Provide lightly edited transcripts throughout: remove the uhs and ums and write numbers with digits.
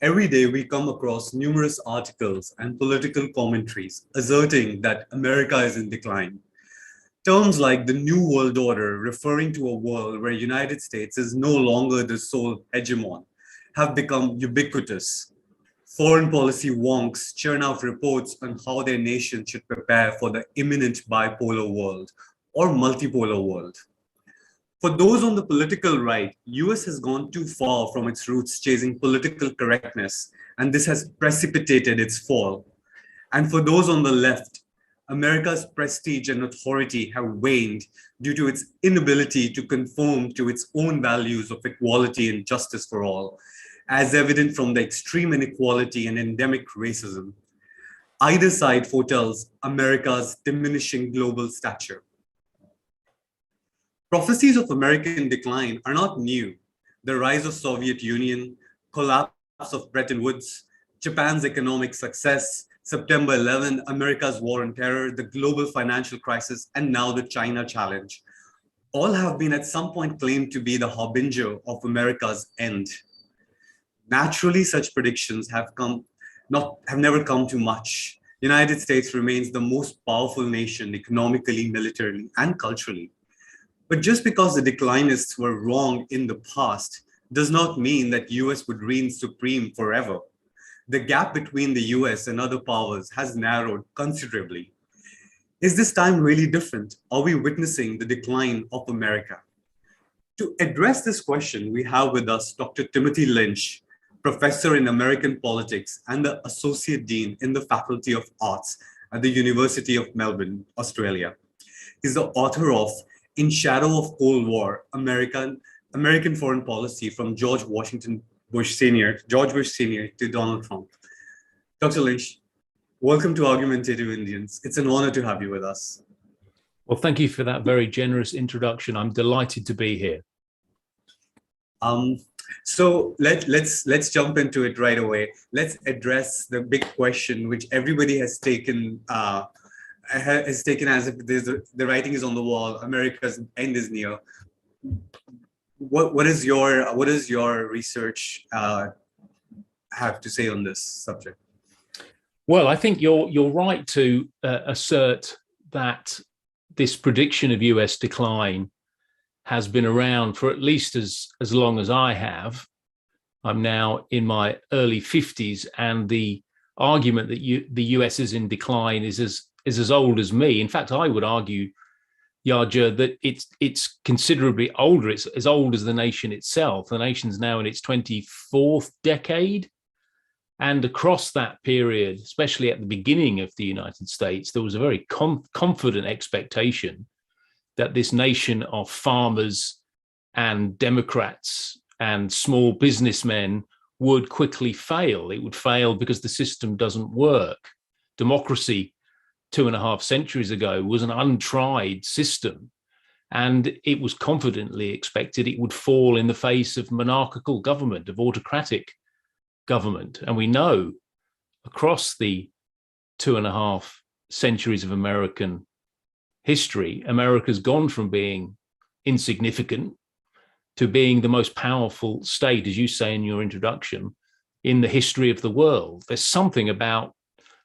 Every day we come across numerous articles and political commentaries asserting that America is in decline. Terms like the New World Order, referring to a world where United States is no longer the sole hegemon, have become ubiquitous. Foreign policy wonks churn out reports on how their nation should prepare for the imminent bipolar world or multipolar world. For those on the political right, US has gone too far from its roots chasing political correctness, and this has precipitated its fall. And for those on the left, America's prestige and authority have waned due to its inability to conform to its own values of equality and justice for all, as evident from the extreme inequality and endemic racism. Either side foretells America's diminishing global stature. Prophecies of American decline are not new. The rise of Soviet Union, collapse of Bretton Woods, Japan's economic success, September 11, America's war on terror, the global financial crisis, and now the China challenge. All have been at some point claimed to be the harbinger of America's end. Naturally, such predictions have never come to much. The United States remains the most powerful nation economically, militarily, and culturally. But just because the declinists were wrong in the past does not mean that US would reign supreme forever. The gap between the US and other powers has narrowed considerably. Is this time really different? Are we witnessing the decline of America? To address this question, we have with us Dr. Timothy Lynch, professor in American politics and the associate dean in the Faculty of Arts at the University of Melbourne, Australia. He's the author of In Shadow of Cold War, American Foreign Policy from George Bush Sr. to Donald Trump. Dr. Lynch, welcome to Argumentative Indians. It's an honor to have you with us. Well, thank you for that very generous introduction. I'm delighted to be here. So let's jump into it right away. Let's address the big question, which everybody has taken as if the writing is on the wall. America's end is near. What is your research have to say on this subject? Well, I think you're right to assert that this prediction of US decline has been around for at least as long as I have. I'm now in my early 50s, and the argument that the US is in decline is as old as me. In fact, I would argue, Yarja, that it's considerably older. It's as old as the nation itself. The nation's now in its 24th decade. And across that period, especially at the beginning of the United States, there was a very confident expectation that this nation of farmers and Democrats and small businessmen would quickly fail. It would fail because the system doesn't work. Democracy 2.5 centuries ago was an untried system, and it was confidently expected it would fall in the face of monarchical government, of autocratic government. And we know across the 2.5 centuries of American history, America's gone from being insignificant to being the most powerful state, as you say in your introduction, in the history of the world. There's something about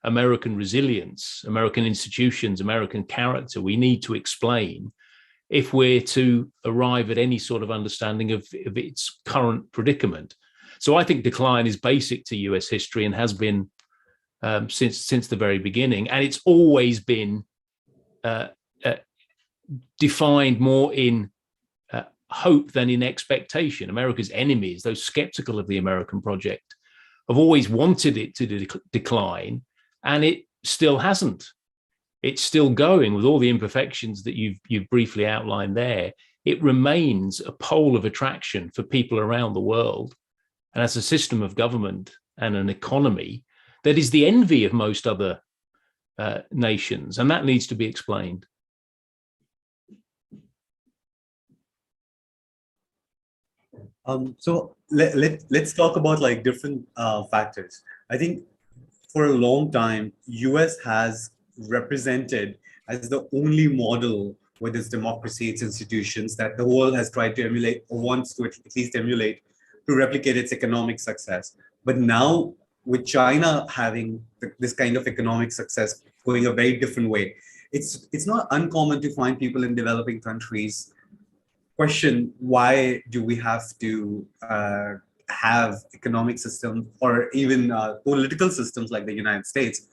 American resilience, American institutions, American character we need to explain if we're to arrive at any sort of understanding of its current predicament. So I think decline is basic to US history and has been since the very beginning. And it's always been defined more in hope than in expectation. America's enemies, those skeptical of the American project, have always wanted it to decline, and it still hasn't. It's still going with all the imperfections that you've briefly outlined there. It remains a pole of attraction for people around the world, and as a system of government and an economy that is the envy of most other nations, and that needs to be explained. So let's talk about like different factors. I think for a long time, US has represented as the only model with its democracy, its institutions that the world has tried to emulate or wants to at least emulate to replicate its economic success. But now with China having this kind of economic success going a very different way, it's not uncommon to find people in developing countries question why do we have to have economic systems or even political systems like the United States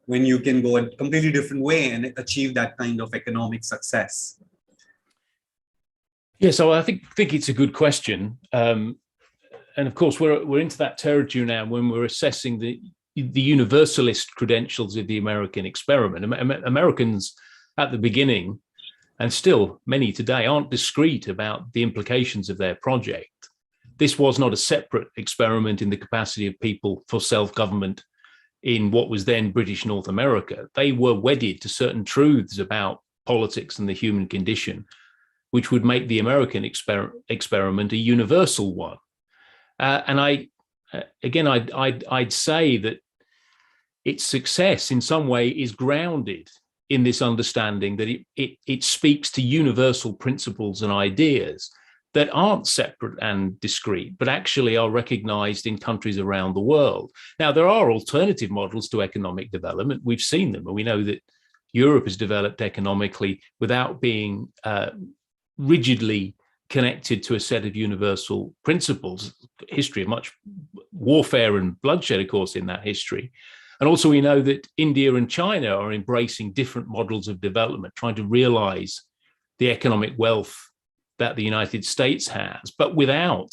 when you can go a completely different way and achieve that kind of economic success? Yeah, so I think it's a good question, and of course we're into that territory now when we're assessing the universalist credentials of the American experiment. Americans at the beginning, and still many today, aren't discreet about the implications of their project. This was not a separate experiment in the capacity of people for self-government in what was then British North America. They were wedded to certain truths about politics and the human condition, which would make the American experiment a universal one. And I'd say that its success in some way is grounded in this understanding that it speaks to universal principles and ideas that aren't separate and discrete, but actually are recognized in countries around the world. Now, there are alternative models to economic development. We've seen them, and we know that Europe has developed economically without being rigidly connected to a set of universal principles. History of much warfare and bloodshed, of course, in that history. And also we know that India and China are embracing different models of development, trying to realize the economic wealth that the United States has, but without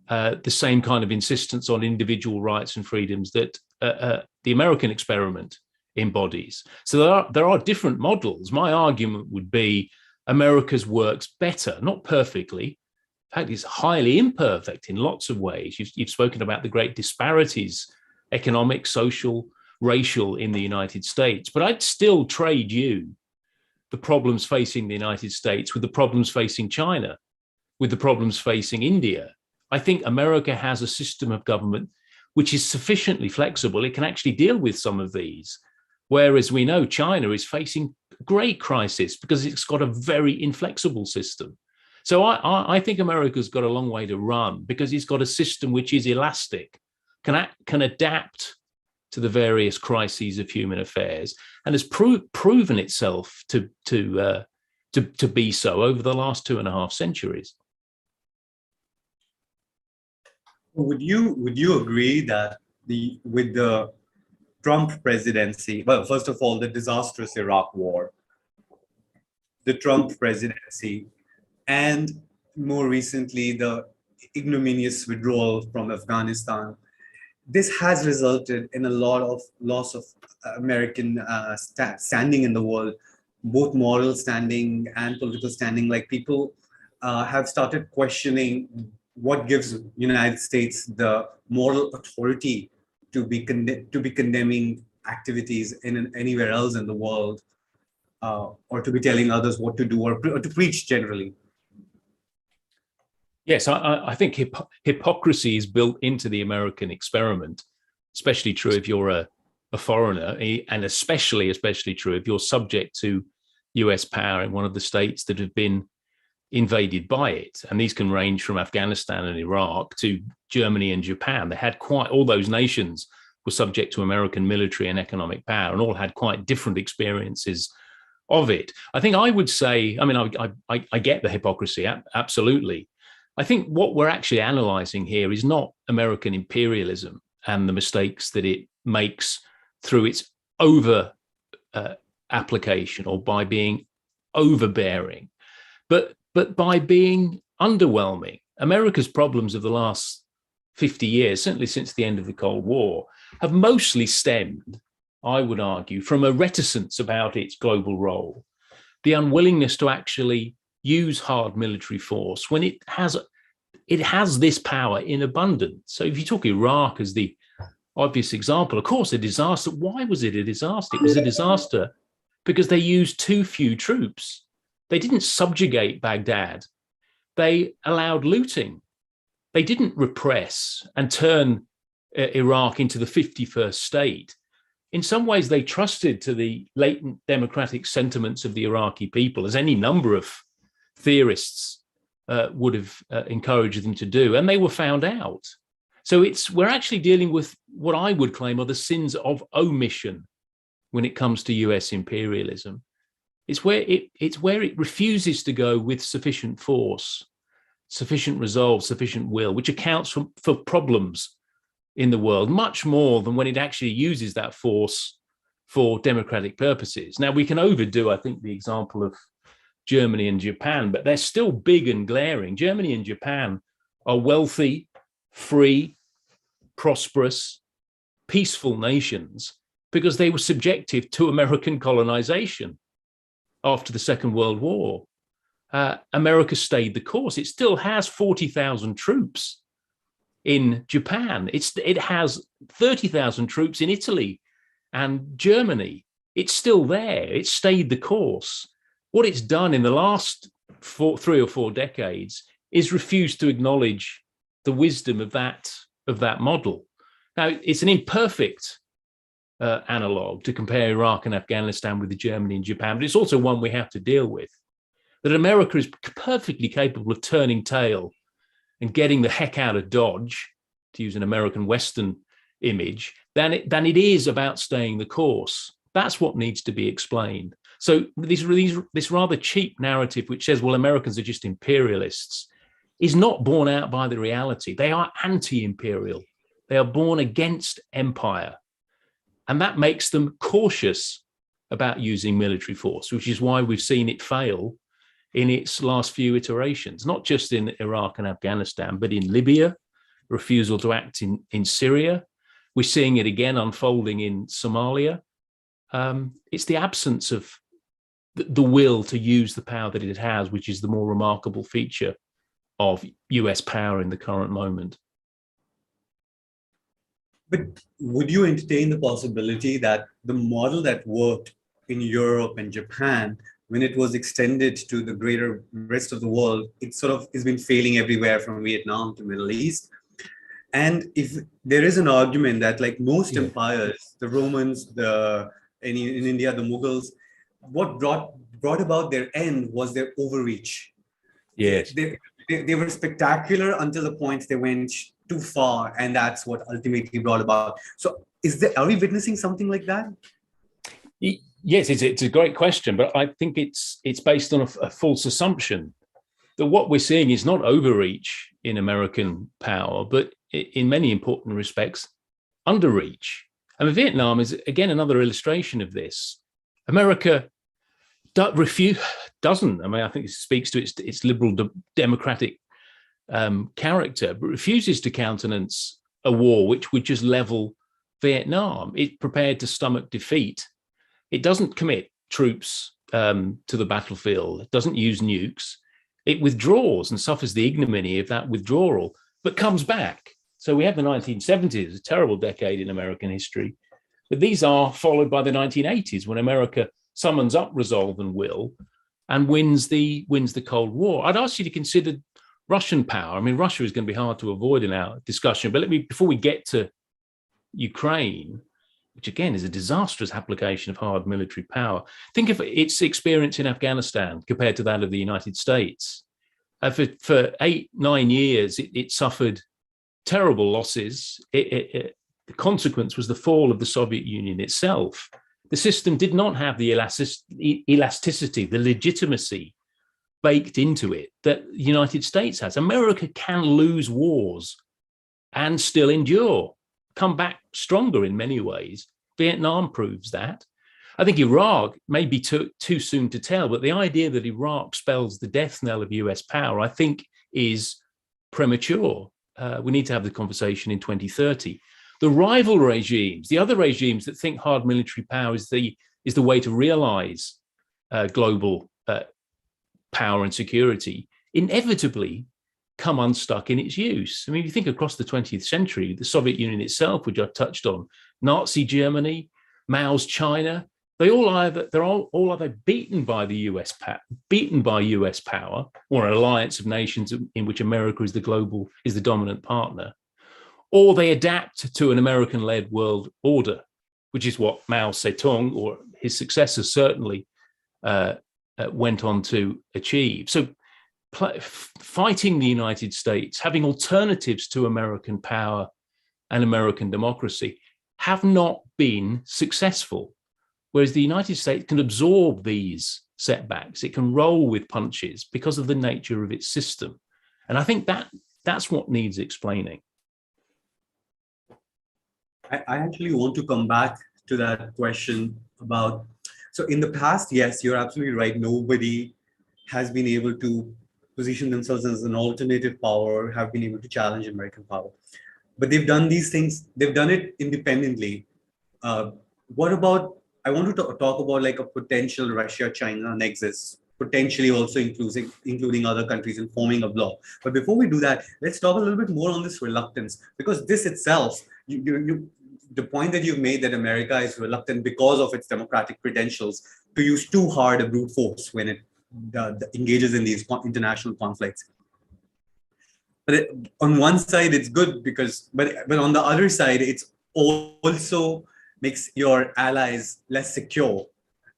the same kind of insistence on individual rights and freedoms that the American experiment embodies. So there are different models. My argument would be America's works better, not perfectly. In fact, it's highly imperfect in lots of ways. You've spoken about the great disparities, economic, social, racial in the United States. But I'd still trade you the problems facing the United States with the problems facing China, with the problems facing India. I think America has a system of government which is sufficiently flexible. It can actually deal with some of these. Whereas we know China is facing great crisis because it's got a very inflexible system. So I think America's got a long way to run because it's got a system which is elastic, can adapt to the various crises of human affairs, and has proven itself to be so over the last 2.5 centuries. Would you agree that with the Trump presidency, well, first of all, the disastrous Iraq war, the Trump presidency, and more recently, the ignominious withdrawal from Afghanistan, this has resulted in a lot of loss of American standing in the world, both moral standing and political standing. Like people have started questioning what gives United States the moral authority to be condemning activities in anywhere else in the world, or to be telling others what to do, or to preach generally. Yes, I think hypocrisy is built into the American experiment, especially true if you're a foreigner, and especially true if you're subject to US power in one of the states that have been invaded by it. And these can range from Afghanistan and Iraq to Germany and Japan. They had all those nations were subject to American military and economic power and all had quite different experiences of it. I think I would say, I mean, I get the hypocrisy, absolutely. I think what we're actually analyzing here is not American imperialism and the mistakes that it makes through its over application or by being overbearing, but by being underwhelming. America's problems of the last 50 years, certainly since the end of the Cold War, have mostly stemmed, I would argue, from a reticence about its global role, the unwillingness to actually use hard military force when it has this power in abundance. So if you talk Iraq as the obvious example, of course, a disaster. Why was it a disaster? It was a disaster because they used too few troops. They didn't subjugate Baghdad. They allowed looting. They didn't repress and turn Iraq into the 51st state. In some ways, they trusted to the latent democratic sentiments of the Iraqi people, as any number of theorists would have encouraged them to do, and they were found out. So we're actually dealing with what I would claim are the sins of omission when it comes to US imperialism. It's where it refuses to go with sufficient force, sufficient resolve, sufficient will, which accounts for problems in the world much more than when it actually uses that force for democratic purposes. Now, we can overdo, I think, the example of Germany and Japan, but they're still big and glaring. Germany and Japan are wealthy, free, prosperous, peaceful nations because they were subjective to American colonization after the Second World War. America stayed the course. It still has 40,000 troops in Japan. It has 30,000 troops in Italy and Germany. It's still there. It stayed the course. What it's done in the last 3 or 4 decades is refuse to acknowledge the wisdom of that model. Now, it's an imperfect analog to compare Iraq and Afghanistan with the Germany and Japan, but it's also one we have to deal with. That America is perfectly capable of turning tail and getting the heck out of Dodge, to use an American Western image, than it is about staying the course. That's what needs to be explained. So this rather cheap narrative, which says, well, Americans are just imperialists, is not borne out by the reality. They are anti-imperial. They are born against empire. And that makes them cautious about using military force, which is why we've seen it fail in its last few iterations, not just in Iraq and Afghanistan, but in Libya, refusal to act in Syria. We're seeing it again unfolding in Somalia. It's the absence of the will to use the power that it has, which is the more remarkable feature of US power in the current moment. But would you entertain the possibility that the model that worked in Europe and Japan, when it was extended to the greater rest of the world, it sort of has been failing everywhere from Vietnam to Middle East? And if there is an argument that, like most empires, the Romans, in India, the Mughals, what brought about their end was their overreach. Yes. They were spectacular until the point they went too far, and that's what ultimately brought about. So are we witnessing something like that? Yes, it's a great question, but I think it's based on a false assumption that what we're seeing is not overreach in American power, but in many important respects, underreach. I mean, Vietnam is, again, another illustration of this. America doesn't, I mean, I think it speaks to its liberal democratic character, but refuses to countenance a war which would just level Vietnam. It's prepared to stomach defeat. It doesn't commit troops to the battlefield. It doesn't use nukes. It withdraws and suffers the ignominy of that withdrawal, but comes back. So we have the 1970s, a terrible decade in American history, but these are followed by the 1980s, when America summons up resolve and will and wins the Cold War. I'd ask you to consider Russian power. I mean, Russia is going to be hard to avoid in our discussion, but before we get to Ukraine, which again is a disastrous application of hard military power, think of its experience in Afghanistan compared to that of the United States. For 8-9 years, it suffered terrible losses. The consequence was the fall of the Soviet Union itself. The system did not have the elasticity, the legitimacy baked into it that the United States has. America can lose wars and still endure, come back stronger in many ways. Vietnam proves that. I think Iraq may be too soon to tell, but the idea that Iraq spells the death knell of US power, I think, is premature. We need to have the conversation in 2030. The rival regimes, the other regimes that think hard military power is the way to realize global power and security, inevitably come unstuck in its use. I mean, if you think across the 20th century, the Soviet Union itself, which I've touched on, Nazi Germany, Mao's China, they're all either beaten by the US power, or an alliance of nations in which America is the dominant partner, or they adapt to an American-led world order, which is what Mao Zedong or his successors certainly went on to achieve. So fighting the United States, having alternatives to American power and American democracy, have not been successful. Whereas the United States can absorb these setbacks, it can roll with punches because of the nature of its system. And I think that's what needs explaining. I actually want to come back to that question about, so in the past, yes, you're absolutely right. Nobody has been able to position themselves as an alternative power, have been able to challenge American power. But they've done these things, they've done it independently. What about, I want to talk about like a potential Russia-China nexus, potentially also including other countries in forming a bloc. But before we do that, let's talk a little bit more on this reluctance, because this itself, the point that you've made that America is reluctant because of its democratic credentials to use too hard a brute force when it engages in these international conflicts. But on one side, it's good because, but on the other side, it's also makes your allies less secure.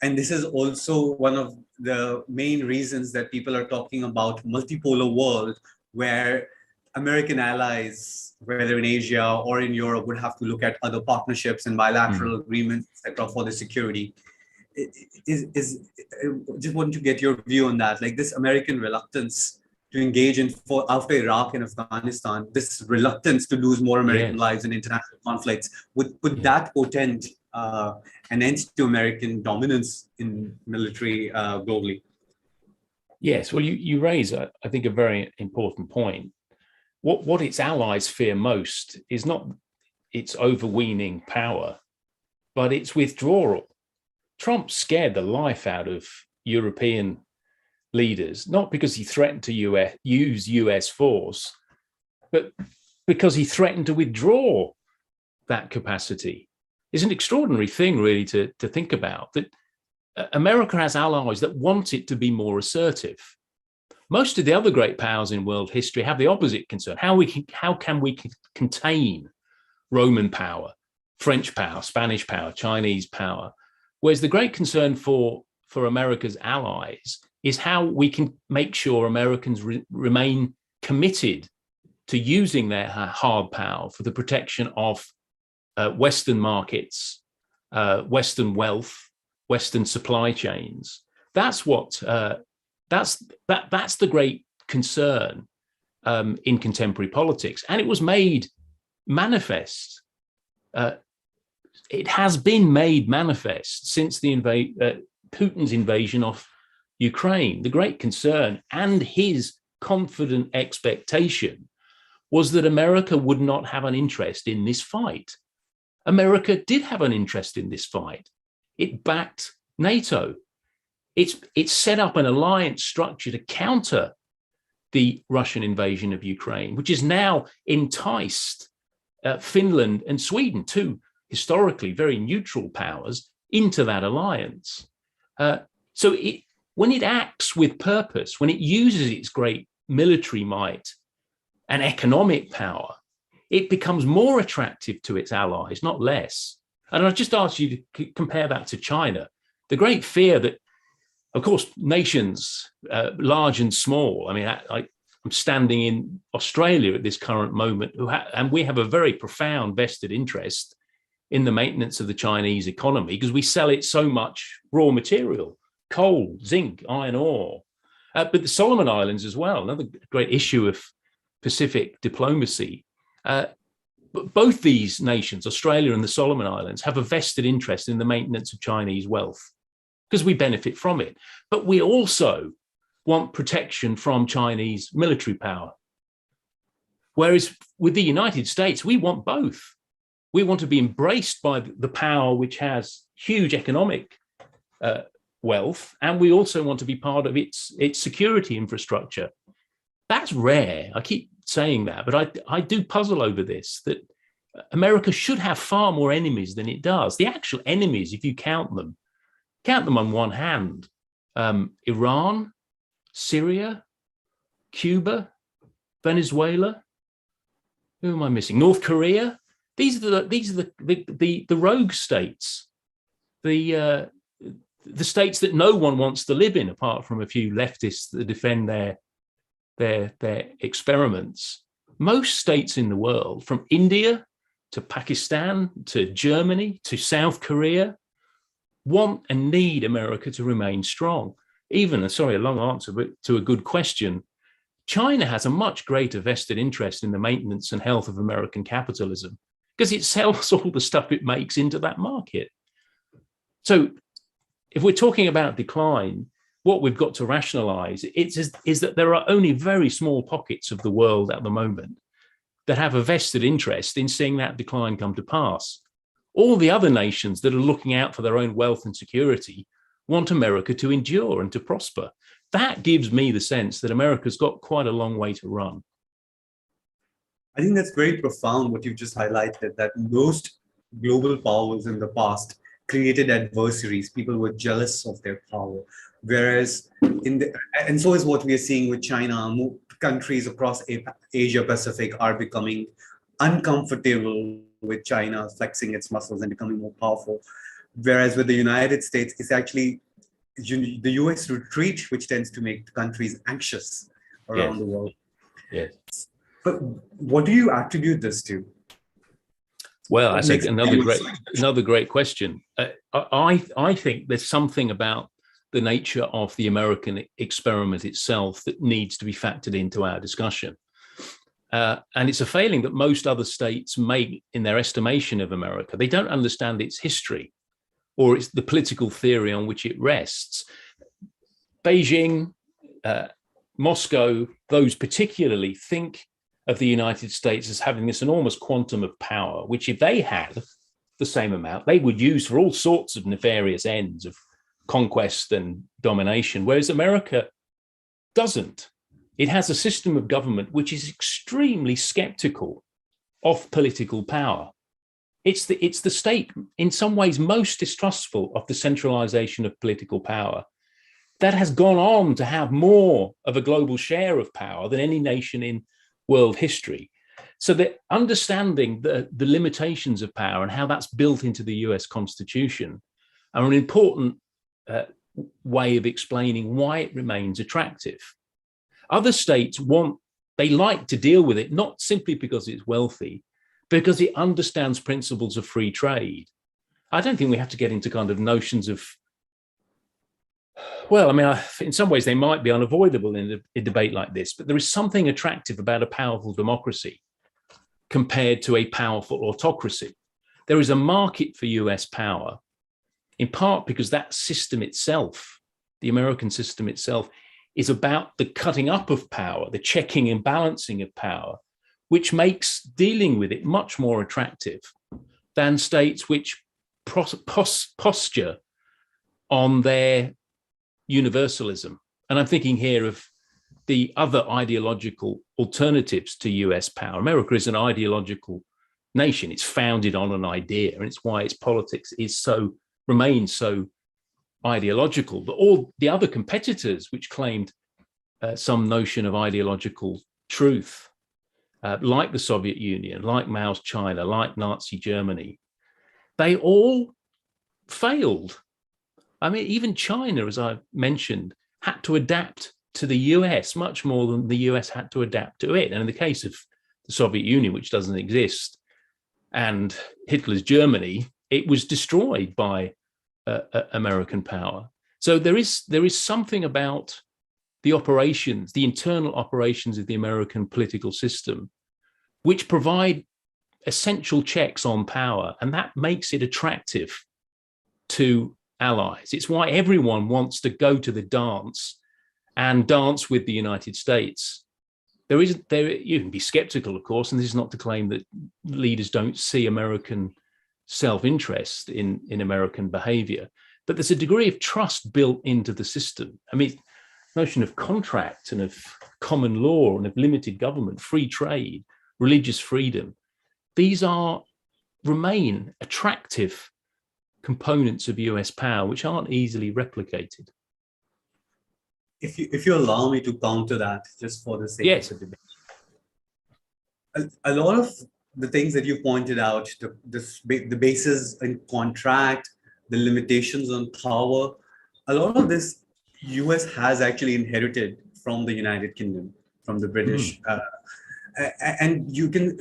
And this is also one of the main reasons that people are talking about multipolar world, where American allies, whether in Asia or in Europe, would have to look at other partnerships and bilateral agreements, etc., for the security. Just want to get your view on that, like this American reluctance to engage in after Iraq and Afghanistan, this reluctance to lose more American lives in international conflicts, would that portend an end to American dominance in military globally? Yes, well, you raise, I think, a very important point. What its allies fear most is not its overweening power, but its withdrawal. Trump scared the life out of European leaders, not because he threatened to use US force, but because he threatened to withdraw that capacity. It's an extraordinary thing, really, to think about, that America has allies that want it to be more assertive. Most of the other great powers in world history have the opposite concern. How can we contain Roman power, French power, Spanish power, Chinese power? Whereas the great concern for America's allies is how we can make sure Americans remain committed to using their hard power for the protection of Western markets, Western wealth, Western supply chains. That's what that's the great concern in contemporary politics, and it was made manifest. It has been made manifest since the Putin's invasion of Ukraine. The great concern and his confident expectation was that America would not have an interest in this fight. America did have an interest in this fight. It backed NATO. It's set up an alliance structure to counter the Russian invasion of Ukraine, which has now enticed Finland and Sweden, two historically very neutral powers, into that alliance. So when it acts with purpose, when it uses its great military might and economic power, it becomes more attractive to its allies, not less. And I'll just ask you to compare that to China. The great fear that, of course, nations, large and small, I mean, I'm standing in Australia at this current moment, and we have a very profound vested interest in the maintenance of the Chinese economy because we sell it so much raw material, coal, zinc, iron ore. But the Solomon Islands as well, another great issue of Pacific diplomacy. But both these nations, Australia and the Solomon Islands, have a vested interest in the maintenance of Chinese wealth because we benefit from it. But we also want protection from Chinese military power. Whereas with the United States, we want both. We want to be embraced by the power which has huge economic wealth, and we also want to be part of its security infrastructure. That's rare. I keep saying that, but I do puzzle over this, that America should have far more enemies than it does. The actual enemies, if you count them on one hand. Iran, Syria, Cuba, Venezuela. Who am I missing? North Korea. These are the rogue states, the states that no one wants to live in, apart from a few leftists that defend their their experiments, most states in the world, from India to Pakistan to Germany to South Korea, want and need America to remain strong. Even, sorry, a long answer, but to a good question, China has a much greater vested interest in the maintenance and health of American capitalism because it sells all the stuff it makes into that market. So if we're talking about decline, what we've got to rationalize is that there are only very small pockets of the world at the moment that have a vested interest in seeing that decline come to pass. All the other nations that are looking out for their own wealth and security want America to endure and to prosper. That gives me the sense that America's got quite a long way to run. I think that's very profound what you've just highlighted, that most global powers in the past created adversaries. People were jealous of their power. Whereas and so is what we are seeing with China. Countries across Asia Pacific are becoming uncomfortable with China flexing its muscles and becoming more powerful. Whereas with the United States, it's actually the US retreat, which tends to make countries anxious around the world. Yes. But what do you attribute this to? Well, that's another great question. I think there's something about the nature of the American experiment itself that needs to be factored into our discussion. And it's a failing that most other states make in their estimation of America. They don't understand its history or it's the political theory on which it rests. Beijing, Moscow, those particularly think of the United States as having this enormous quantum of power, which if they had the same amount, they would use for all sorts of nefarious ends of conquest and domination, whereas America doesn't. It has a system of government which is extremely skeptical of political power. It's the state, in some ways, most distrustful of the centralization of political power that has gone on to have more of a global share of power than any nation in world history. So that understanding the limitations of power and how that's built into the US Constitution are an important way of explaining why it remains attractive. Other states they like to deal with it, not simply because it's wealthy, because it understands principles of free trade. I don't think we have to get into kind of notions of, well, I mean, in some ways they might be unavoidable in a debate like this, but there is something attractive about a powerful democracy compared to a powerful autocracy. There is a market for US power, in part because that system itself, the American system itself, is about the cutting up of power, the checking and balancing of power, which makes dealing with it much more attractive than states which posture on their universalism. And I'm thinking here of the other ideological alternatives to US power. America is an ideological nation. It's founded on an idea, and it's why its politics remains so ideological. But all the other competitors which claimed some notion of ideological truth, like the Soviet Union, like Mao's China, like Nazi Germany, they all failed. I mean, even China, as I mentioned, had to adapt to the US much more than the US had to adapt to it. And in the case of the Soviet Union, which doesn't exist, and Hitler's Germany, it was destroyed by American power. So there is something about the operations, the internal operations of the American political system, which provide essential checks on power, and that makes it attractive to allies. It's why everyone wants to go to the dance and dance with the United States. You can be skeptical, of course, and this is not to claim that leaders don't see American self-interest in American behavior, but there's a degree of trust built into the system. I mean, notion of contract and of common law and of limited government, free trade, religious freedom, these remain attractive components of US power which aren't easily replicated. If you allow me to counter that, just for the sake of the debate, a lot of the things that you pointed out, the basis in contract, the limitations on power, a lot of this US has actually inherited from the United Kingdom. from the British. And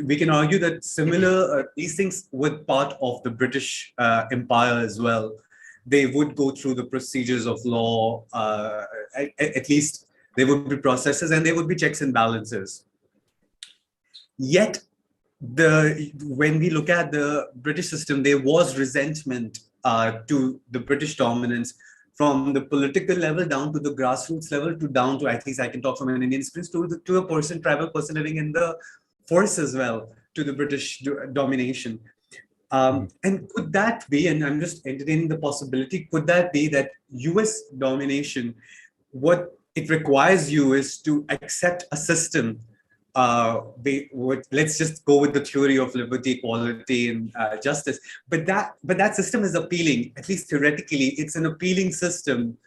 we can argue that similar these things were part of the British Empire as well. They would go through the procedures of law. At least there would be processes, and there would be checks and balances. Yet, when we look at the British system, there was resentment to the British dominance from the political level down to the grassroots level to down to, at least I can talk from an Indian experience, to a tribal person living in the forest as well, to the British domination. And could that be, and I'm just entertaining the possibility, could that be that US domination, what it requires you is to accept a system, let's just go with the theory of liberty, equality, and justice. But that system is appealing, at least theoretically, it's an appealing system.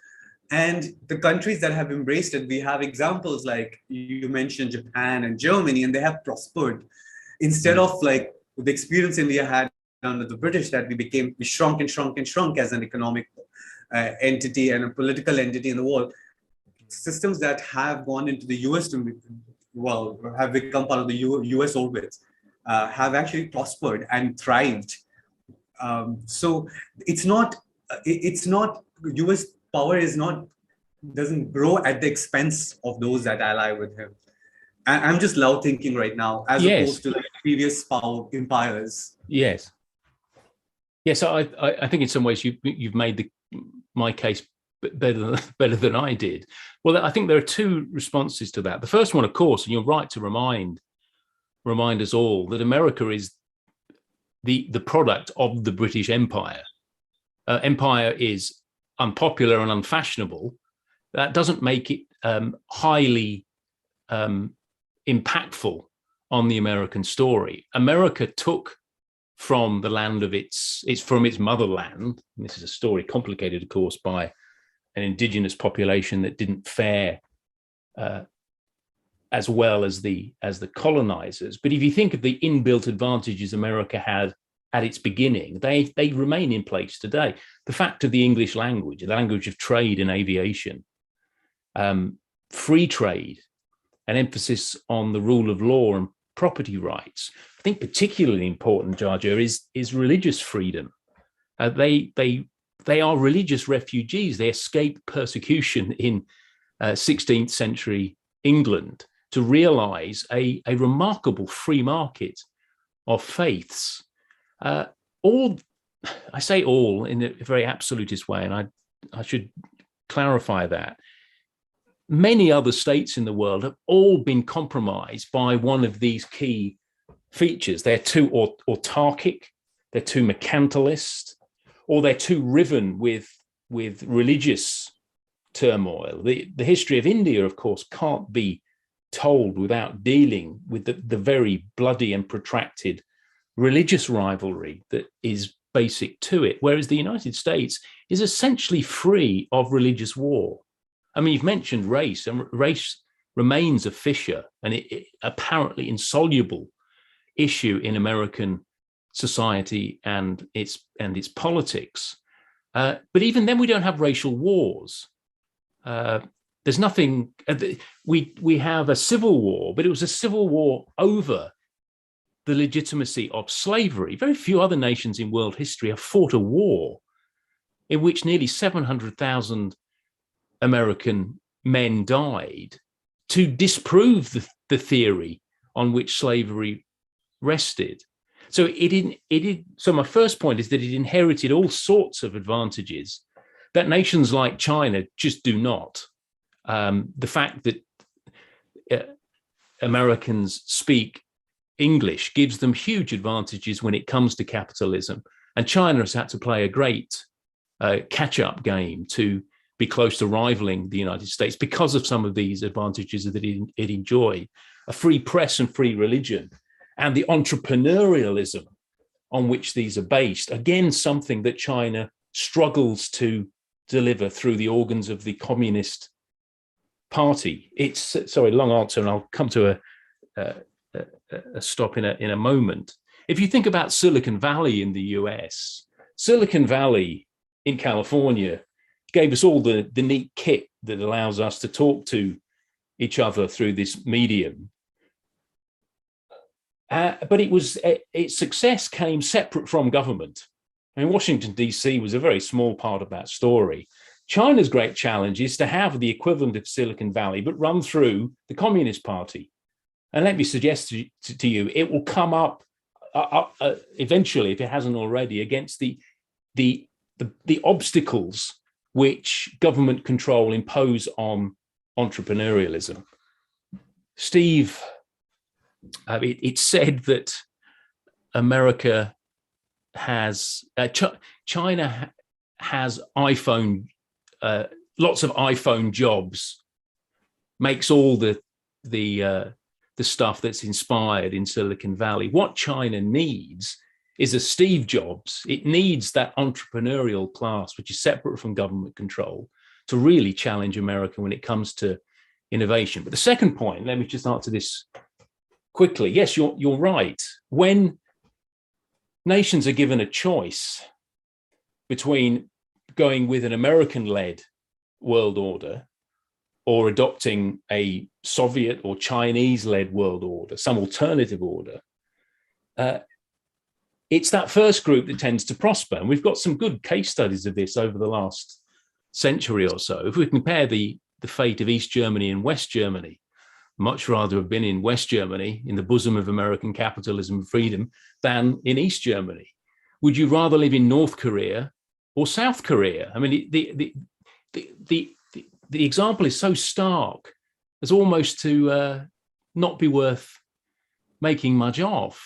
And the countries that have embraced it, we have examples like you mentioned Japan and Germany, and they have prospered. Instead of like the experience India had under the British, that we shrunk and shrunk and shrunk as an economic entity and a political entity in the world. Systems that have gone into the US have become part of the US orbit, have actually prospered and thrived. So it's not US power doesn't grow at the expense of those that ally with him. I'm just loud thinking right now, as opposed to like previous power empires. Yes. Yes, I think in some ways you've made my case better than I did. Well, I think there are two responses to that. The first one, of course, and you're right to remind us all that America is the product of the British Empire. Empire is unpopular and unfashionable. That doesn't make it highly impactful on the American story. America took from the land of its motherland. And this is a story complicated, of course, by an indigenous population that didn't fare as well as the colonizers. But if you think of the inbuilt advantages America had at its beginning, they remain in place today. The fact of the English language, the language of trade and aviation, free trade, an emphasis on the rule of law and property rights. I think particularly important, Jaja, is religious freedom. They are religious refugees. They escaped persecution in 16th century England to realize a remarkable free market of faiths. All, I say all in a very absolutist way, and I should clarify that. Many other states in the world have all been compromised by one of these key features. They're too autarkic, they're too mercantilist, or they're too riven with religious turmoil. The history of India, of course, can't be told without dealing with the very bloody and protracted religious rivalry that is basic to it, whereas the United States is essentially free of religious war. I mean, you've mentioned race, and race remains a fissure, and it apparently insoluble issue in American society and its politics. But even then, we don't have racial wars. There's nothing. We have a civil war, but it was a civil war over the legitimacy of slavery. Very few other nations in world history have fought a war in which nearly 700,000 American men died to disprove the theory on which slavery rested. So so my first point is that it inherited all sorts of advantages that nations like China just do not. The fact that Americans speak English gives them huge advantages when it comes to capitalism. And China has had to play a great catch-up game to be close to rivaling the United States because of some of these advantages that it enjoyed. A free press and free religion, and the entrepreneurialism on which these are based. Again, something that China struggles to deliver through the organs of the Communist Party. Sorry, long answer, and I'll come to a stop in a moment. If you think about Silicon Valley in the US, Silicon Valley in California gave us all the neat kit that allows us to talk to each other through this medium. But its success came separate from government. I mean, Washington, D.C. was a very small part of that story. China's great challenge is to have the equivalent of Silicon Valley, but run through the Communist Party. And let me suggest to you, it will come up eventually, if it hasn't already, against the obstacles which government control impose on entrepreneurialism. Steve, it's said that America has China has iPhone, lots of iPhone jobs, makes all the stuff that's inspired in Silicon Valley. What China needs is a Steve Jobs. It needs that entrepreneurial class, which is separate from government control, to really challenge America when it comes to innovation. But the second point, let me just answer this quickly. Yes, you're right. When nations are given a choice between going with an American-led world order or adopting a Soviet or Chinese-led world order, some alternative order, it's that first group that tends to prosper. And we've got some good case studies of this over the last century or so. If we compare the fate of East Germany and West Germany, much rather have been in West Germany, in the bosom of American capitalism and freedom, than in East Germany. Would you rather live in North Korea or South Korea? I mean, the example is so stark as almost to not be worth making much of.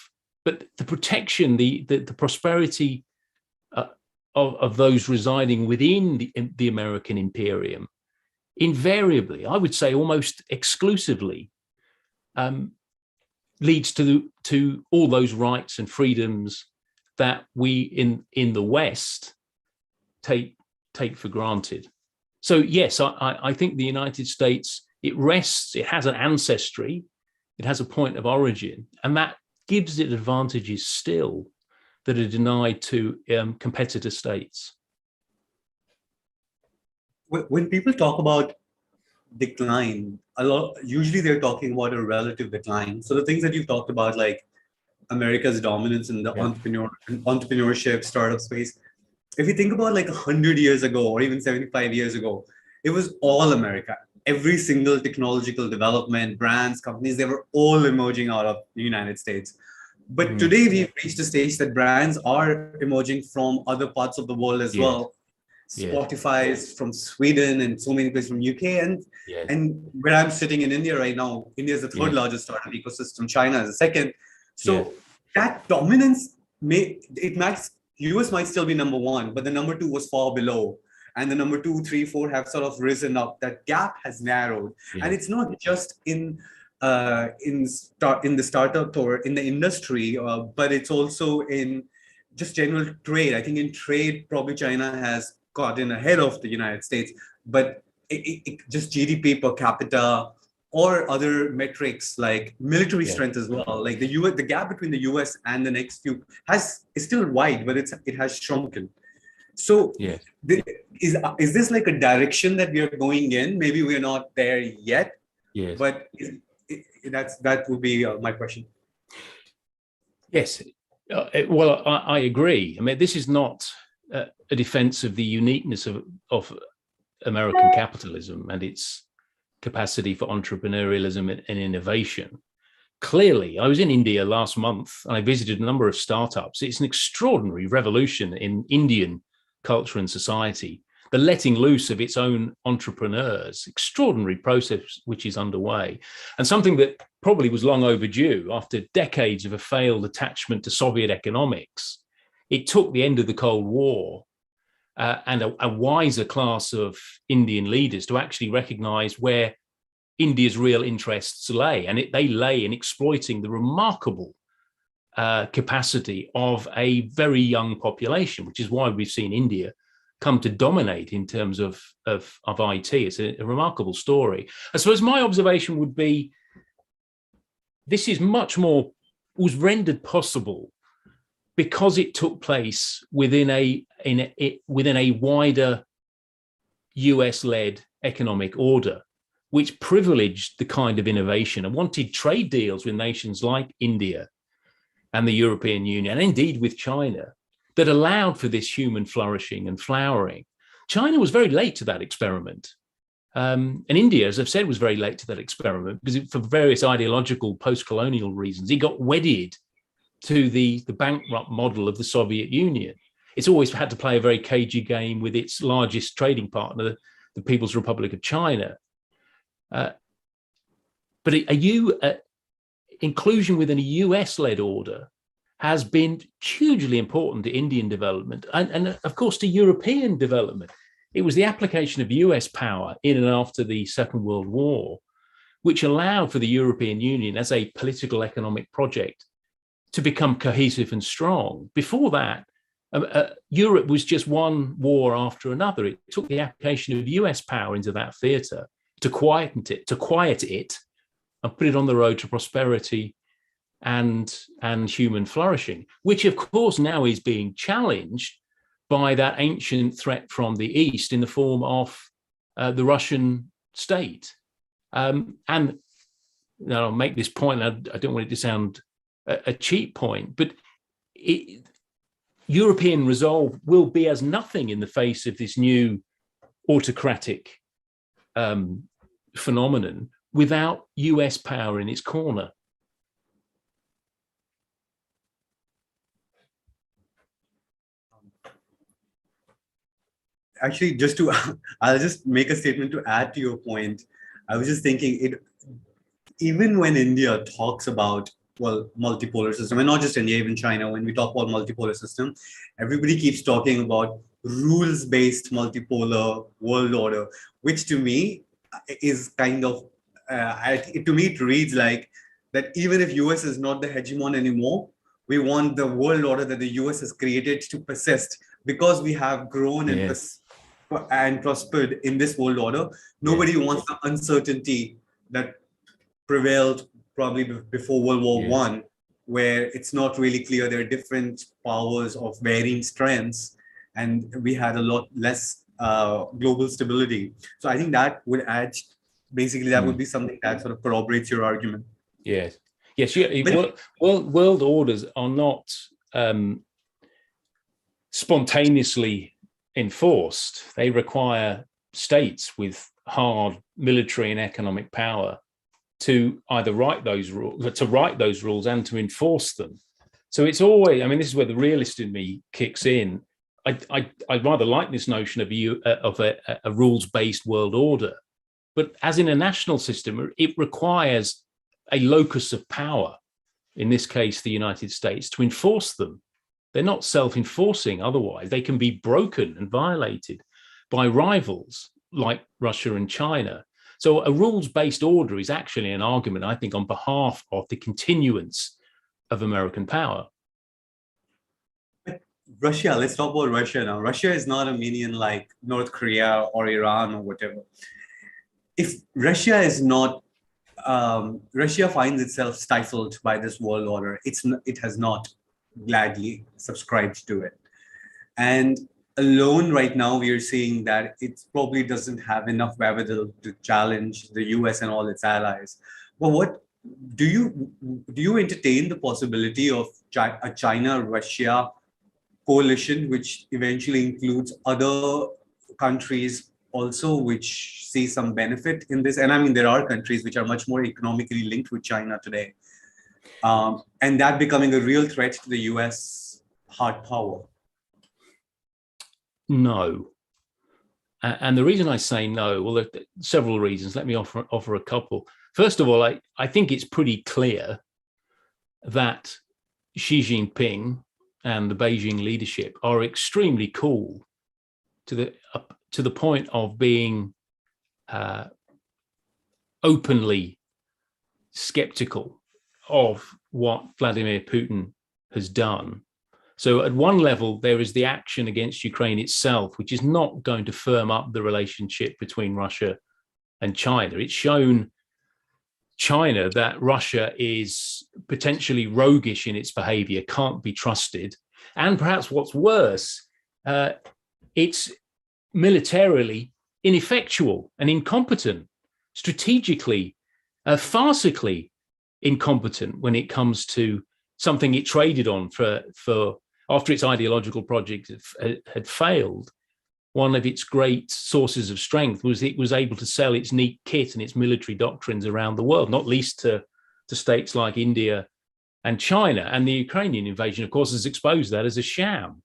But the protection, the prosperity of those residing within the American imperium, invariably, I would say almost exclusively, leads to all those rights and freedoms that we in the West take for granted. So yes, I think the United States, it has an ancestry, it has a point of origin, and that gives it advantages still that are denied to competitor states. When people talk about decline, usually they're talking about a relative decline. So the things that you've talked about, like America's dominance in the entrepreneurship startup space, if you think about like 100 years ago or even 75 years ago, it was all America. Every single technological development, brands, companies, they were all emerging out of the United States. But today we've reached a stage that brands are emerging from other parts of the world as well. Spotify is from Sweden and so many places from UK. And where I'm sitting in India right now, India is the third largest startup ecosystem. China is the second. So that dominance, US might still be number one, but the number two was far below. And the number 2, 3, 4 have sort of risen up. That gap has narrowed. And it's not just in the startup or in the industry, but it's also in just general trade. I think in trade, probably China has gotten ahead of the United States, but it just GDP per capita or other metrics like military strength as well. Like the gap between the US and the next few is still wide, but it has shrunken. So is this like a direction that we are going in? Maybe we're not there yet, but that would be my question. Yes, well, I agree. I mean, this is not a defense of the uniqueness of American capitalism and its capacity for entrepreneurialism and innovation. Clearly, I was in India last month and I visited a number of startups. It's an extraordinary revolution in Indian culture and society, the letting loose of its own entrepreneurs, extraordinary process which is underway, and something that probably was long overdue after decades of a failed attachment to Soviet economics. It took the end of the Cold War and a wiser class of Indian leaders to actually recognize where India's real interests lay, and they lay in exploiting the remarkable capacity of a very young population, which is why we've seen India come to dominate in terms of IT. It's a remarkable story. I suppose my observation would be this is was rendered possible because it took place within a wider US-led economic order. which privileged the kind of innovation and wanted trade deals with nations like India and the European Union, and indeed with China, that allowed for this human flourishing and flowering. China was very late to that experiment. And India, as I've said, was very late to that experiment because for various ideological post-colonial reasons, it got wedded to the bankrupt model of the Soviet Union. It's always had to play a very cagey game with its largest trading partner, the People's Republic of China. But inclusion within a US-led order has been hugely important to Indian development and of course to European development. It was the application of US power in and after the Second World War, which allowed for the European Union as a political economic project to become cohesive and strong. Before that, Europe was just one war after another. It took the application of US power into that theatre to quiet it and put it on the road to prosperity and human flourishing, which of course now is being challenged by that ancient threat from the East in the form of the Russian state. And I'll make this point, I don't want it to sound a cheap point, but European resolve will be as nothing in the face of this new autocratic phenomenon without US power in its corner. Actually, I'll just make a statement to add to your point. I was just thinking, even when India talks about, well, multipolar system, and not just India, even China, when we talk about multipolar system, everybody keeps talking about rules-based multipolar world order, which to me is kind of, to me it reads like that even if US is not the hegemon anymore, we want the world order that the US has created to persist because we have grown and prospered in this world order. Nobody wants the uncertainty that prevailed probably before World War I, where it's not really clear. There are different powers of varying strengths, and we had a lot less global stability. So I think that would add, basically, that would be something that sort of corroborates your argument. Yes. World orders are not spontaneously enforced. They require states with hard military and economic power to either write those rules and to enforce them. So it's always, I mean, this is where the realist in me kicks in. I rather like this notion of a rules-based world order, but as in a national system, it requires a locus of power, in this case, the United States, to enforce them. They're not self-enforcing otherwise. They can be broken and violated by rivals like Russia and China. So a rules-based order is actually an argument, I think, on behalf of the continuance of American power. Russia, let's talk about Russia now. Russia is not a minion like North Korea or Iran or whatever. If Russia is not, Russia finds itself stifled by this world order. It has not gladly subscribed to it. And alone right now, we are seeing that it probably doesn't have enough wherewithal to challenge the US and all its allies. But what do you entertain the possibility of a China-Russia coalition, which eventually includes other countries also, which see some benefit in this? And I mean, there are countries which are much more economically linked with China today. And that becoming a real threat to the US hard power. No. And the reason I say no, well, there are several reasons. Let me offer a couple. First of all, I think it's pretty clear that Xi Jinping and the Beijing leadership are extremely cool to the point of being openly skeptical of what Vladimir Putin has done. So at one level, there is the action against Ukraine itself, which is not going to firm up the relationship between Russia and China. It's shown China that Russia is potentially roguish in its behavior, can't be trusted. And perhaps what's worse, it's militarily ineffectual and incompetent. strategically, farcically incompetent when it comes to something it traded on for after its ideological project had failed. One of its great sources of strength was it was able to sell its neat kit and its military doctrines around the world, not least to states like India and China. And the Ukrainian invasion, of course, has exposed that as a sham.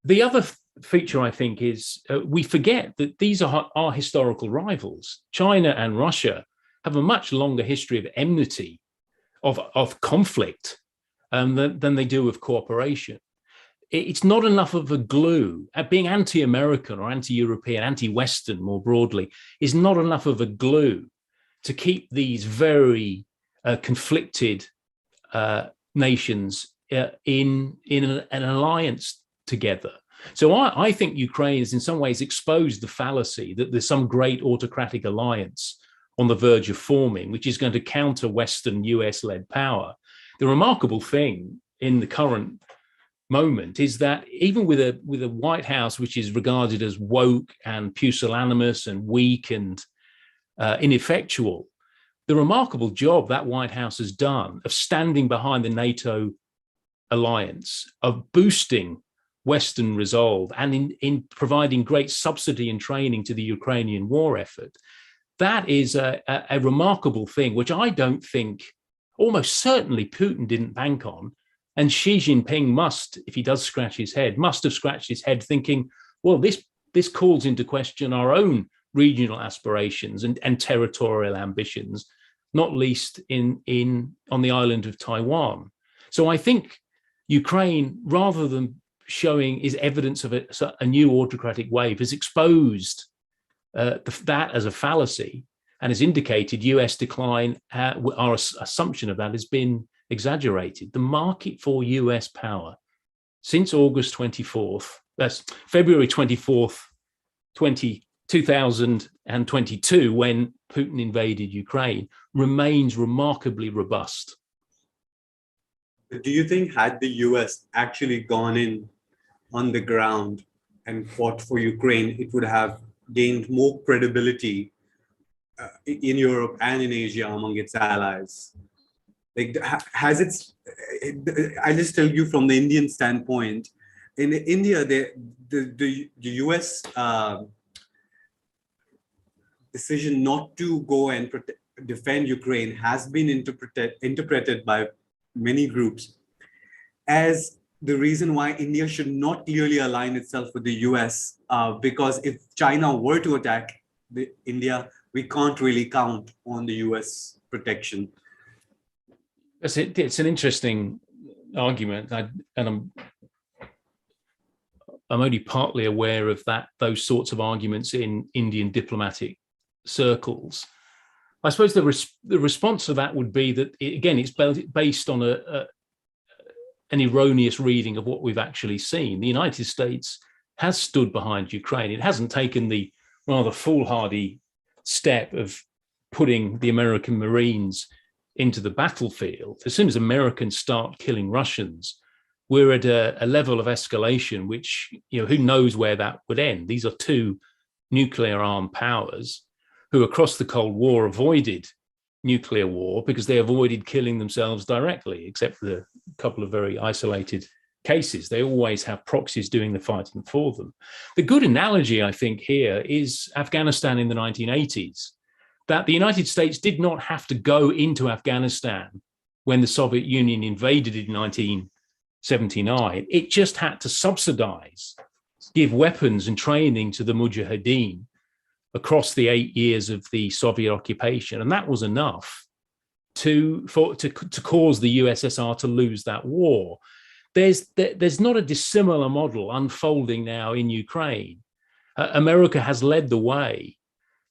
The other feature, I think, is we forget that these are our historical rivals. China and Russia have a much longer history of enmity, of conflict, than they do of cooperation. It's not enough of a glue. Being anti-American or anti-European, anti-Western more broadly, is not enough of a glue to keep these very conflicted nations in an alliance together. So I think Ukraine has in some ways exposed the fallacy that there's some great autocratic alliance on the verge of forming, which is going to counter Western US-led power. The remarkable thing in the current moment is that even with a White House which is regarded as woke and pusillanimous and weak and ineffectual, the remarkable job that White House has done of standing behind the NATO alliance, of boosting Western resolve, and in providing great subsidy and training to the Ukrainian war effort, that is a remarkable thing, which I don't think, almost certainly Putin didn't bank on. And Xi Jinping must, if he does scratch his head, must have scratched his head thinking, well, this calls into question our own regional aspirations and territorial ambitions, not least on the island of Taiwan. So I think Ukraine, rather than showing is evidence of a new autocratic wave, has exposed that as a fallacy and has indicated US decline. Our assumption of that has been exaggerated. The market for US power since August 24th, that's February 24th, 2022, when Putin invaded Ukraine, remains remarkably robust. Do you think had the US actually gone in on the ground and fought for Ukraine, it would have gained more credibility in Europe and in Asia among its allies? Like, has I'll just tell you from the Indian standpoint, in India, the US decision not to go and defend Ukraine has been interpreted by many groups as the reason why India should not clearly align itself with the US, because if China were to attack India, we can't really count on the US protection. It's an interesting argument, and I'm only partly aware of those sorts of arguments in Indian diplomatic circles. I suppose the response to that would be that, again, it's based on an erroneous reading of what we've actually seen. The United States has stood behind Ukraine. It hasn't taken the rather foolhardy step of putting the American Marines into the battlefield. As soon as Americans start killing Russians, we're at a level of escalation which, who knows where that would end. These are two nuclear armed powers who across the Cold War avoided nuclear war because they avoided killing themselves directly, except for a couple of very isolated cases. They always have proxies doing the fighting for them. The good analogy, I think, here is Afghanistan in the 1980s, that the United States did not have to go into Afghanistan when the Soviet Union invaded in 1979. It just had to subsidize, give weapons and training to the Mujahideen across the 8 years of the Soviet occupation. And that was enough to cause the USSR to lose that war. There's not a dissimilar model unfolding now in Ukraine. America has led the way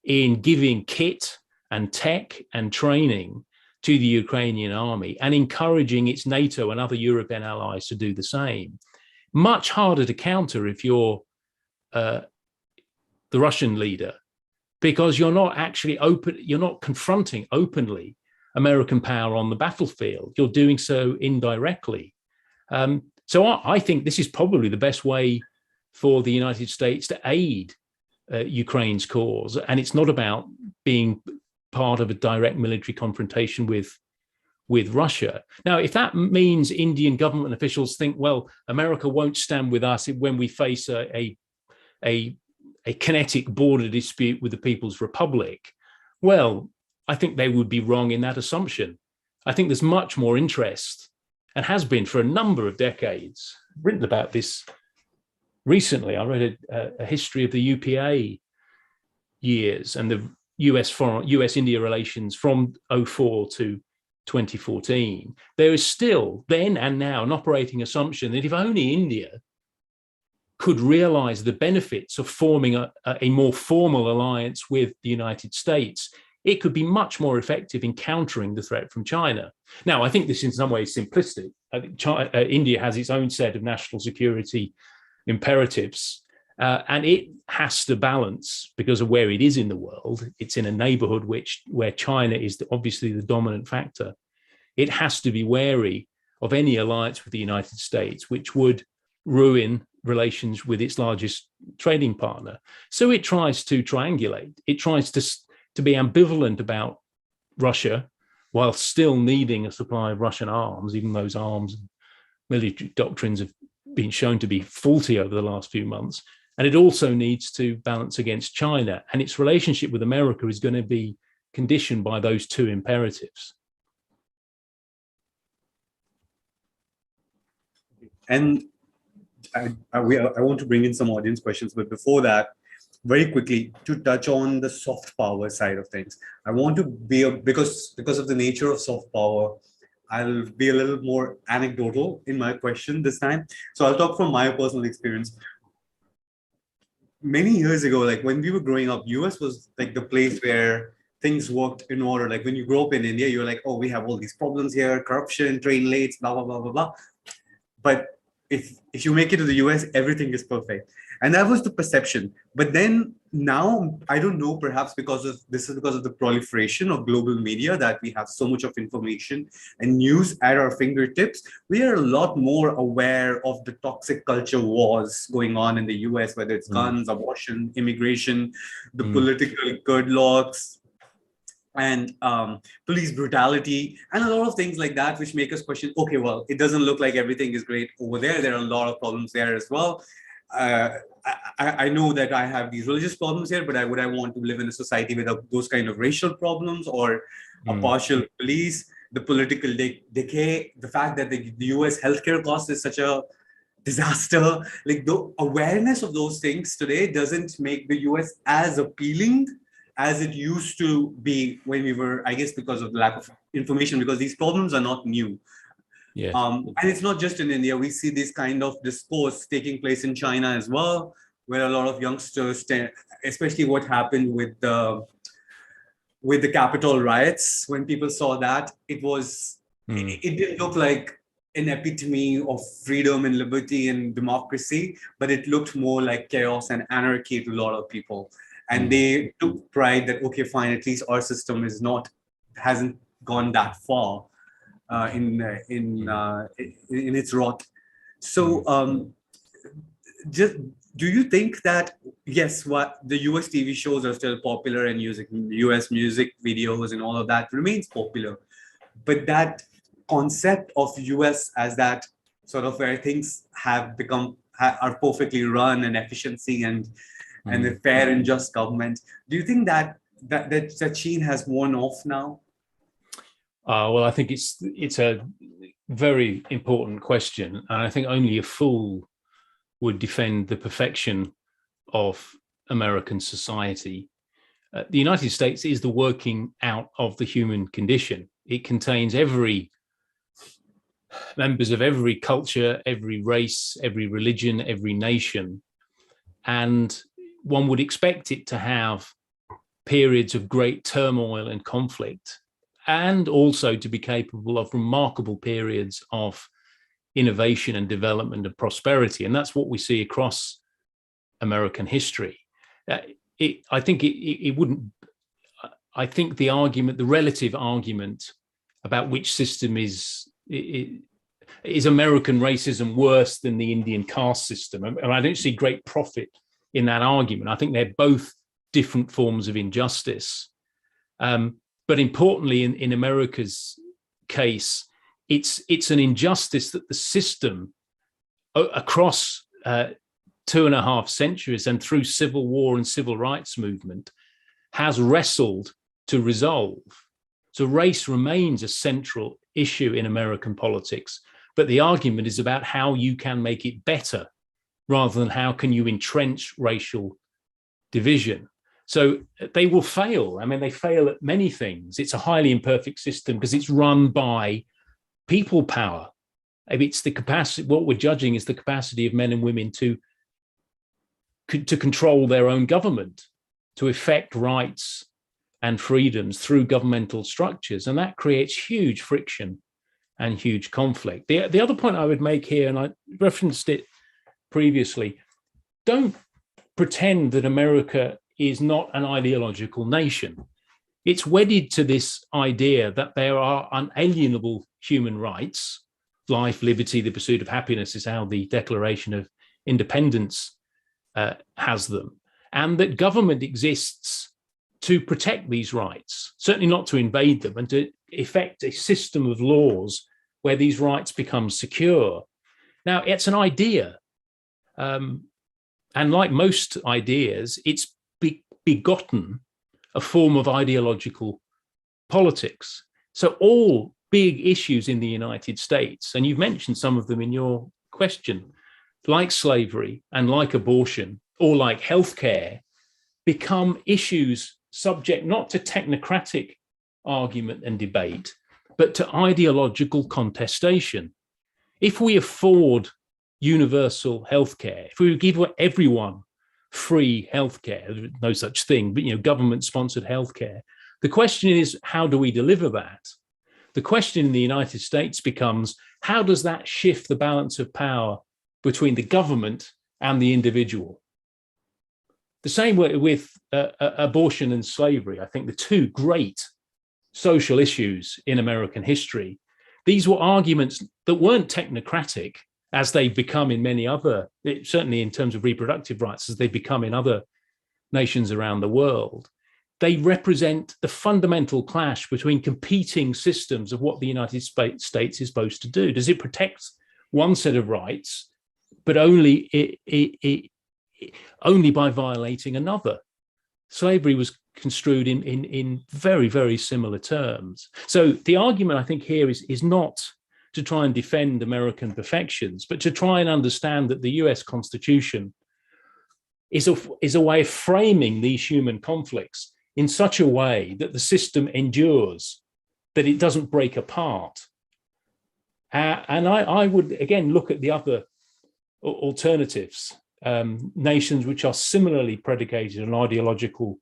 in giving kit and tech and training to the Ukrainian army and encouraging its NATO and other European allies to do the same. Much harder to counter if you're the Russian leader, because you're not actually you're not confronting openly American power on the battlefield. You're doing so indirectly. So I think this is probably the best way for the United States to aid Ukraine's cause, and it's not about being part of a direct military confrontation with Russia. Now, if that means Indian government officials think, well, America won't stand with us when we face a kinetic border dispute with the People's Republic, well, I think they would be wrong in that assumption. I think there's much more interest, and has been for a number of decades. I've written about this recently. I read a history of the UPA years and the US-India relations from 2004 to 2014. There is still, then and now, an operating assumption that if only India could realize the benefits of forming a more formal alliance with the United States, it could be much more effective in countering the threat from China. Now, I think this is in some ways simplistic. I think India has its own set of national security imperatives, and it has to balance, because of where it is in the world. It's in a neighborhood where China is obviously the dominant factor. It has to be wary of any alliance with the United States, which would ruin relations with its largest trading partner. So it tries to triangulate. It tries to be ambivalent about Russia while still needing a supply of Russian arms, even those arms and military doctrines have been shown to be faulty over the last few months. And it also needs to balance against China. And its relationship with America is going to be conditioned by those two imperatives. And I want to bring in some audience questions, but before that, very quickly, to touch on the soft power side of things, I want to be because of the nature of soft power, I'll be a little more anecdotal in my question this time. So I'll talk from my personal experience. Many years ago, like when we were growing up, US was like the place where things worked in order. Like when you grow up in India, you're like, oh, we have all these problems here, corruption, train lates, blah, blah, blah, blah, blah. But if you make it to the US, everything is perfect. And that was the perception. But then now, I don't know, perhaps because of the proliferation of global media, that we have so much of information and news at our fingertips. We are a lot more aware of the toxic culture wars going on in the US, whether it's guns, abortion, immigration, the political gridlocks, and police brutality, and a lot of things like that, which make us question, okay, well, it doesn't look like everything is great over there. There are a lot of problems there as well. I know that I have these religious problems here, but would I want to live in a society without those kind of racial problems or a partial police, the political decay, the fact that the US healthcare cost is such a disaster. Like the awareness of those things today doesn't make the US as appealing as it used to be when we were, I guess, because of the lack of information, because these problems are not new. Yeah. And it's not just in India. We see this kind of discourse taking place in China as well, where a lot of youngsters, especially what happened with the Capitol riots, when people saw that, it didn't look like an epitome of freedom and liberty and democracy, but it looked more like chaos and anarchy to a lot of people. And they took pride that, okay, fine, at least our system hasn't gone that far in its rot. So just do you think that, yes, what the US TV shows are still popular and US music videos and all of that remains popular, but that concept of US as that sort of where things have become are perfectly run and efficiency and the fair and just government, do you think that chain has worn off now? Well, I think it's a very important question, and I think only a fool would defend the perfection of American society. The United States is the working out of the human condition. It contains members of every culture, every race, every religion, every nation, and one would expect it to have periods of great turmoil and conflict, and also to be capable of remarkable periods of innovation and development and prosperity. And that's what we see across American history. I think the argument, the relative argument about which system is American racism worse than the Indian caste system? And I don't see great profit in that argument. I think they're both different forms of injustice. But importantly, in America's case, it's an injustice that the system across 2.5 centuries and through civil war and civil rights movement has wrestled to resolve. So race remains a central issue in American politics, but the argument is about how you can make it better rather than how can you entrench racial division. So they will fail. I mean, they fail at many things. It's a highly imperfect system because it's run by people power. It's the capacity, what we're judging is the capacity of men and women to control their own government, to effect rights and freedoms through governmental structures. And that creates huge friction and huge conflict. The other point I would make here, and I referenced it previously, don't pretend that America is not an ideological nation. It's wedded to this idea that there are unalienable human rights. Life, liberty, the pursuit of happiness is how the Declaration of Independence has them, and that government exists to protect these rights, certainly not to invade them, and to effect a system of laws where these rights become secure. Now, it's an idea, and like most ideas, it's begotten a form of ideological politics. So all big issues in the United States, and you've mentioned some of them in your question, like slavery and like abortion or like healthcare, become issues subject not to technocratic argument and debate, but to ideological contestation. If we afford universal healthcare, if we give everyone free healthcare, no such thing, but government-sponsored healthcare, the question is, how do we deliver that? The question in the United States becomes, how does that shift the balance of power between the government and the individual? The same way with abortion and slavery. I think the two great social issues in American history, these were arguments that weren't technocratic, as they've become in many other, certainly in terms of reproductive rights, as they've become in other nations around the world. They represent the fundamental clash between competing systems of what the United States is supposed to do. Does it protect one set of rights, but only by violating another? Slavery was construed in very, very similar terms. So the argument, I think, here is not to try and defend American perfections, but to try and understand that the US Constitution is a way of framing these human conflicts in such a way that the system endures, that it doesn't break apart. And I would, again, look at the other alternatives, nations which are similarly predicated on ideological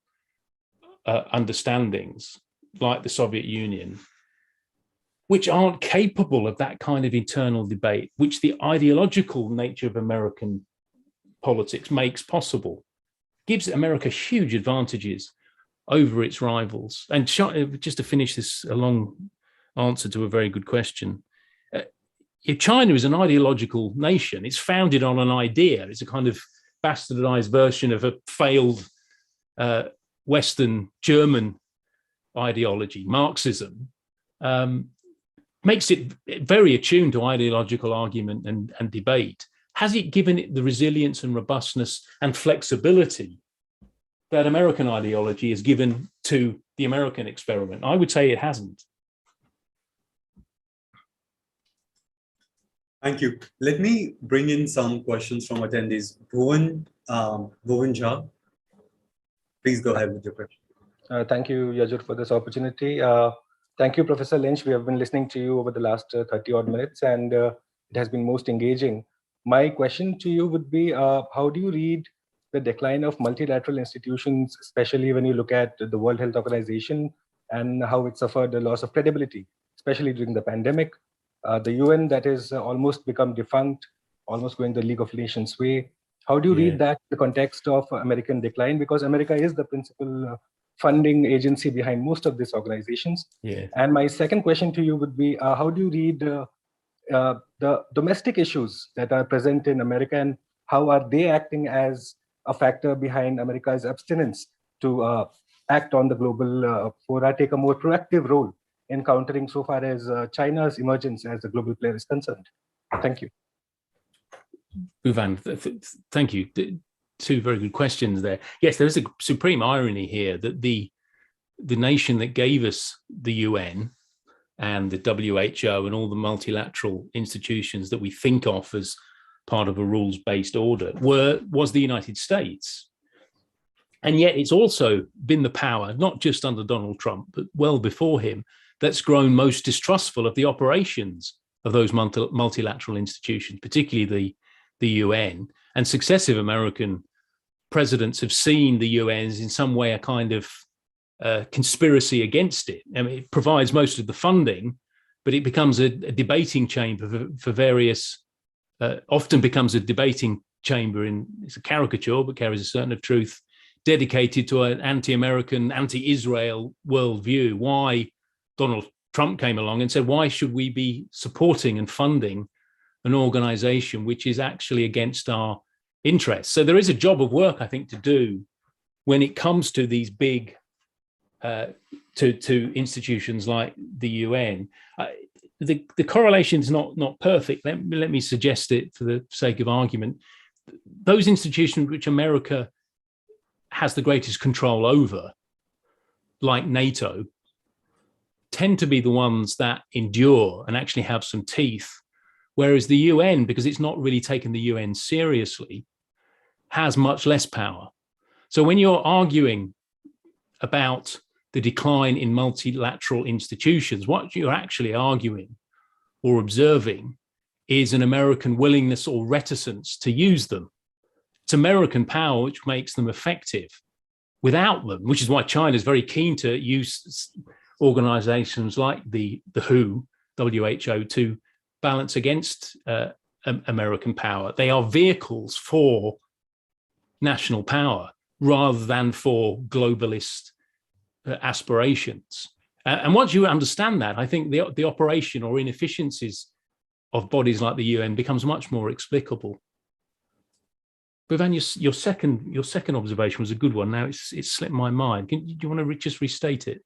understandings, like the Soviet Union, which aren't capable of that kind of internal debate, which the ideological nature of American politics makes possible, gives America huge advantages over its rivals. And just to finish this, a long answer to a very good question, if China is an ideological nation, it's founded on an idea. It's a kind of bastardized version of a failed Western German ideology, Marxism, makes it very attuned to ideological argument and debate. Has it given it the resilience and robustness and flexibility that American ideology has given to the American experiment? I would say it hasn't. Thank you. Let me bring in some questions from attendees. Bhuvan Jha, please go ahead with your question. Thank you, Yajur, for this opportunity. Thank you, Professor Lynch. We have been listening to you over the last 30 odd minutes, and it has been most engaging. My question to you would be, how do you read the decline of multilateral institutions, especially when you look at the World Health Organization and how it suffered a loss of credibility, especially during the pandemic? The UN that is almost become defunct, almost going the League of Nations way. How do you read that in the context of American decline? Because America is the principal funding agency behind most of these organizations. And my second question to you would be, how do you read the domestic issues that are present in America, and how are they acting as a factor behind America's abstinence to act on the global fora, take a more proactive role in countering so far as China's emergence as a global player is concerned? Thank you. Bhuvan, thank you. Two very good questions there. Yes, there is a supreme irony here that the nation that gave us the UN and the WHO and all the multilateral institutions that we think of as part of a rules-based order was the United States. And yet it's also been the power, not just under Donald Trump, but well before him, that's grown most distrustful of the operations of those multilateral institutions, particularly the UN. And successive American presidents have seen the UN as in some way a kind of conspiracy against it. I mean, it provides most of the funding, but it becomes a debating chamber for various, often becomes a debating chamber it's a caricature, but carries a certain of truth, dedicated to an anti-American, anti-Israel worldview. Why Donald Trump came along and said, why should we be supporting and funding an organization which is actually against our interests? So there is a job of work, I think, to do when it comes to these big, to institutions like the UN. The correlation is not perfect. Let me suggest it for the sake of argument. Those institutions which America has the greatest control over, like NATO, tend to be the ones that endure and actually have some teeth, whereas the UN, because it's not really taken the UN seriously, has much less power. So when you're arguing about the decline in multilateral institutions, what you're actually arguing or observing is an American willingness or reticence to use them. It's American power which makes them effective. Without them, which is why China is very keen to use organizations like the WHO, to balance against American power. They are vehicles for national power rather than for globalist aspirations. And once you understand that, I think the operation or inefficiencies of bodies like the UN becomes much more explicable. Bhuvan, your second observation was a good one. Now it's slipped my mind. Do you want to just restate it?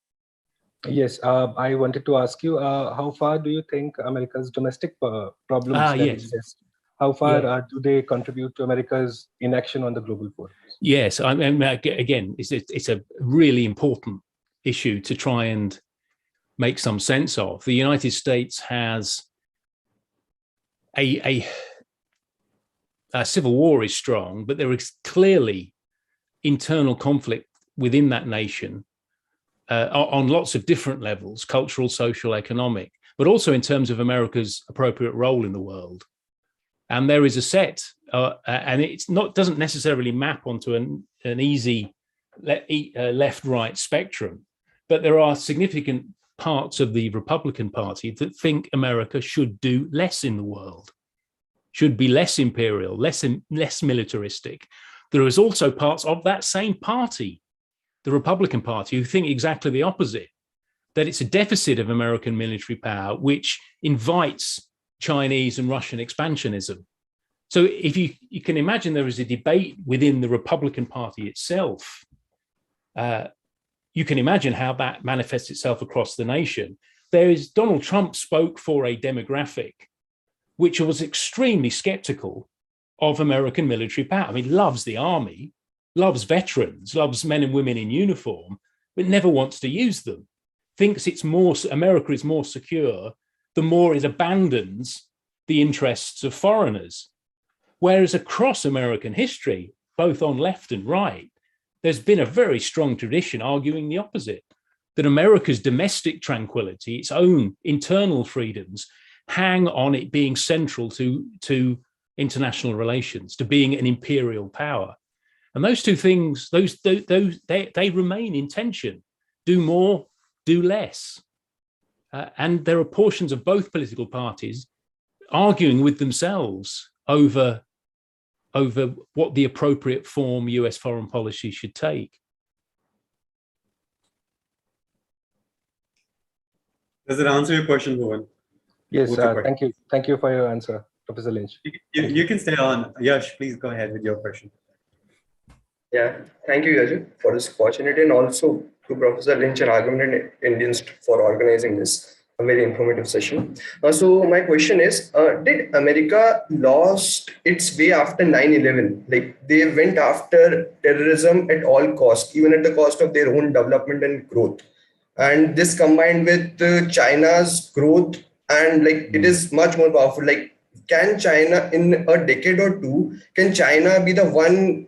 Yes, I wanted to ask you, how far do you think America's domestic problems exist? How far do they contribute to America's inaction on the global forum? Yes, I mean, again, it's a really important issue to try and make some sense of. The United States has a civil war is strong, but there is clearly internal conflict within that nation on lots of different levels, cultural, social, economic, but also in terms of America's appropriate role in the world. And there is a set, and it's doesn't necessarily map onto an easy left-right spectrum, but there are significant parts of the Republican Party that think America should do less in the world, should be less imperial, less militaristic. There is also parts of that same party, the Republican Party, who think exactly the opposite, that it's a deficit of American military power, which invites Chinese and Russian expansionism. So if you can imagine there is a debate within the Republican Party itself, you can imagine how that manifests itself across the nation. Donald Trump spoke for a demographic which was extremely skeptical of American military power. I mean, loves the army, loves veterans, loves men and women in uniform, but never wants to use them. Thinks America is more secure the more it abandons the interests of foreigners. Whereas across American history, both on left and right, there's been a very strong tradition arguing the opposite, that America's domestic tranquility, its own internal freedoms, hang on it being central to international relations, to being an imperial power. And those two things, they remain in tension. Do more, do less. And there are portions of both political parties arguing with themselves over what the appropriate form US foreign policy should take. Does it answer your question, Bhuvan? Yes, thank you. Thank you for your answer, Professor Lynch. You can stay on. Yash, please go ahead with your question. Yeah, thank you, Yaju, for this opportunity, and also to Professor Lynch and Argument Indians for organizing this a very informative session. So my question is, did America lost its way after 9/11? Like they went after terrorism at all cost, even at the cost of their own development and growth. And this combined with China's growth, and like it is much more powerful. Like, can China in a decade or two, can China be the one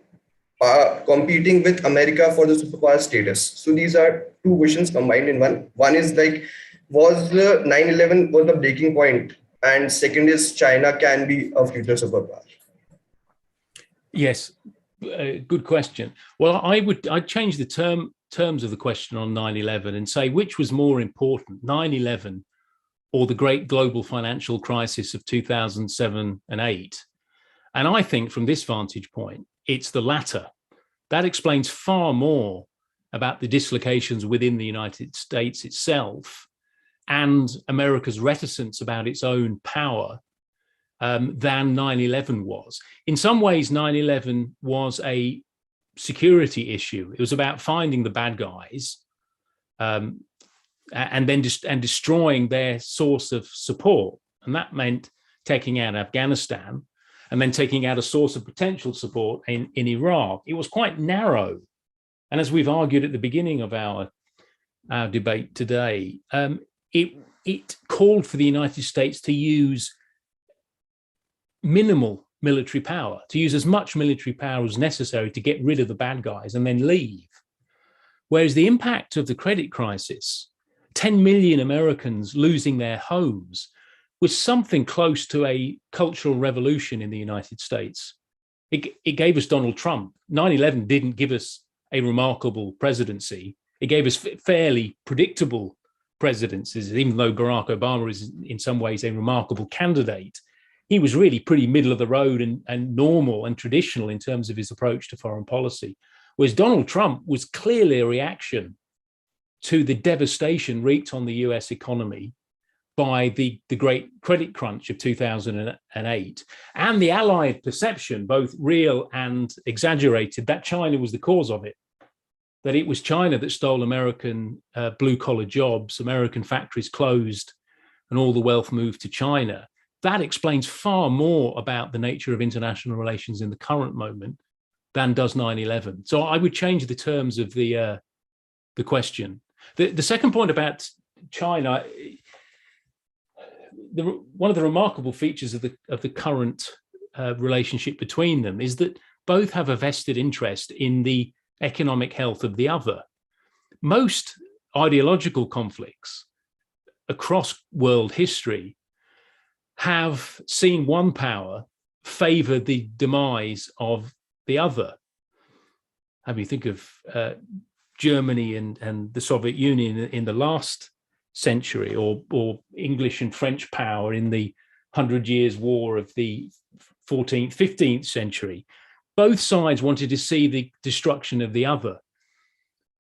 competing with America for the superpower status? So these are two questions combined in one. One is like, was 9/11 was the breaking point? And second is, China can be a future superpower. Yes, good question. Well, I'd change the terms of the question on 9/11 and say which was more important, 9/11 or the great global financial crisis of 2007 and 8. And I think from this vantage point, it's the latter. That explains far more about the dislocations within the United States itself and America's reticence about its own power than 9/11 was. In some ways, 9/11 was a security issue. It was about finding the bad guys and then destroying their source of support. And that meant taking out Afghanistan and then taking out a source of potential support in Iraq. It was quite narrow. And as we've argued at the beginning of our debate today, it called for the United States to use minimal military power, to use as much military power as necessary to get rid of the bad guys and then leave. Whereas the impact of the credit crisis, 10 million Americans losing their homes, was something close to a cultural revolution in the United States. It gave us Donald Trump. 9/11 didn't give us a remarkable presidency. It gave us fairly predictable presidencies, even though Barack Obama is in some ways a remarkable candidate. He was really pretty middle of the road and normal and traditional in terms of his approach to foreign policy. Whereas Donald Trump was clearly a reaction to the devastation wreaked on the US economy by the great credit crunch of 2008 and the Allied perception, both real and exaggerated, that China was the cause of it, that it was China that stole American blue-collar jobs, American factories closed, and all the wealth moved to China. That explains far more about the nature of international relations in the current moment than does 9/11. So I would change the terms of the question. The second point about China, one of the remarkable features of the current relationship between them is that both have a vested interest in the economic health of the other. Most ideological conflicts across world history have seen one power favor the demise of the other. I mean, think of Germany and the Soviet Union in the last century, or English and French power in the 100 Years' War of the 14th, 15th century. Both sides wanted to see the destruction of the other.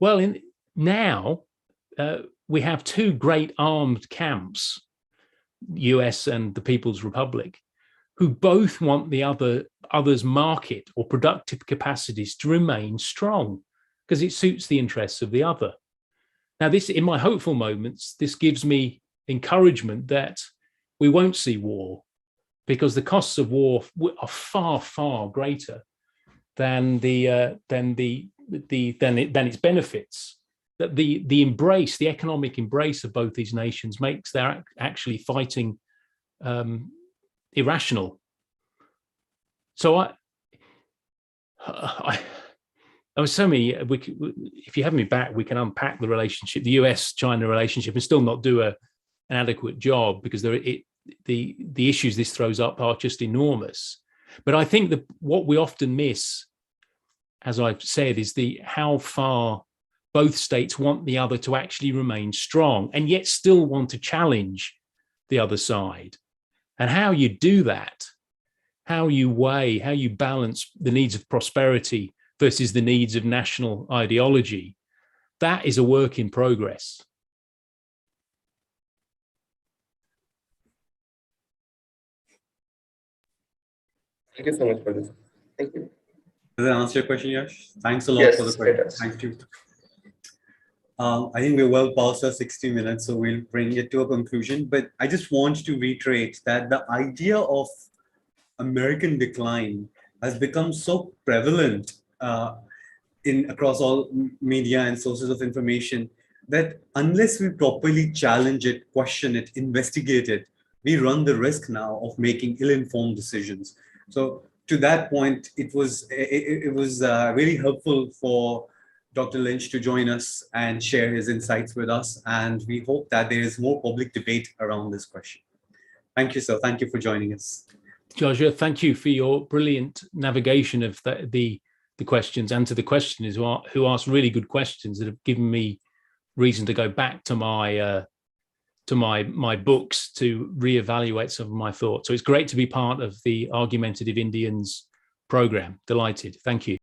Well, now we have two great armed camps, US and the People's Republic, who both want the other's market or productive capacities to remain strong because it suits the interests of the other. Now, this, in my hopeful moments, this gives me encouragement that we won't see war because the costs of war are far, far greater than its benefits. That the embrace, the economic embrace of both these nations makes their actually fighting irrational. So I was telling me, if you have me back, we can unpack the relationship, the US-China relationship, and still not do an adequate job because the issues this throws up are just enormous. But I think that what we often miss, as I've said, is how far both states want the other to actually remain strong and yet still want to challenge the other side. And how you do that, how you weigh, how you balance the needs of prosperity versus the needs of national ideology, that is a work in progress. Thank you so much for this. Thank you. Does that answer your question, Yash? Thanks a lot Yes, for the it question. does. Thank you. I think we're well past our 60 minutes, so we'll bring it to a conclusion. But I just want to reiterate that the idea of American decline has become so prevalent in across all media and sources of information that unless we properly challenge it, question it, investigate it, we run the risk now of making ill-informed decisions. So to that point, it was really helpful for Dr. Lynch to join us and share his insights with us. And we hope that there is more public debate around this question. Thank you, sir. Thank you for joining us. Joshua, thank you for your brilliant navigation of the questions, and to the questioners who asked really good questions that have given me reason to go back to my books to reevaluate some of my thoughts. So it's great to be part of the Argumentative Indians program. Delighted. Thank you.